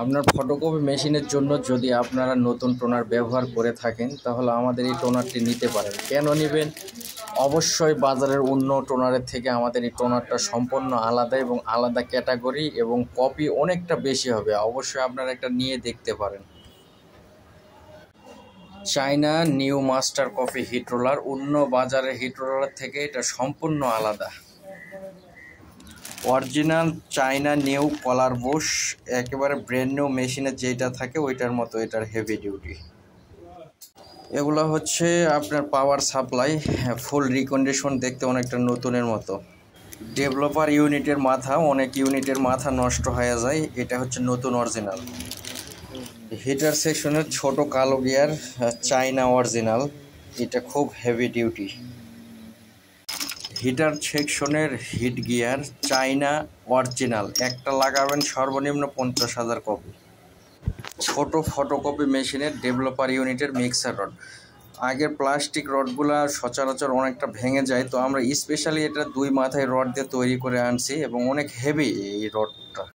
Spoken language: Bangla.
আপনার ফটোকপি মেশিনের জন্য যদি আপনারা নতুন টোনার ব্যবহার করে থাকেন তাহলে আমাদের এই টোনারটি নিতে পারেন। কেন নেবেন? অবশ্যই বাজারের অন্য টোনারের থেকে আমাদের এই টোনারটা সম্পূর্ণ আলাদা এবং আলাদা ক্যাটাগরি এবং কপি অনেকটা বেশি হবে। অবশ্যই আপনারা একটা নিয়ে দেখতে পারেন। China new master copy heat roller অন্য বাজারের হিট রোলার থেকে এটা সম্পূর্ণ আলাদা। অরিজিনাল চায়না নিউ কলার বুশ, একেবারে ব্র্যান্ড নিউ মেশিনে যেটা থাকে ওইটার মতো এটার হেভি ডিউটি। এগুলো হচ্ছে আপনার পাওয়ার সাপ্লাই, ফুল রিকন্ডিশন, দেখতে অনেকটা নতুনের মতো। ডেভেলপার ইউনিটের মাথা, অনেক ইউনিটের মাথা নষ্ট হয়ে যায়, এটা হচ্ছে নতুন অরিজিনাল। হিটার সেকশনের ছোট কালো গিয়ার চায়না অরিজিনাল, এটা খুব হেভি ডিউটি। হিটার সেকশনের হিট গিয়ার চায়না অরিজিনাল, একটা লাগাবেন সর্বনিম্ন 50,000 কপি। ছোট ফটোকপি মেশিনের ডেভেলপার ইউনিটের মিক্সার রড, আগের প্লাস্টিক রডগুলা সচরাচর অনেকটা ভেঙে যায়, তো আমরা স্পেশালি এটা 2 মাথায় রড দিয়ে তৈরি করে আনছি এবং অনেক হেভি এই রডটা।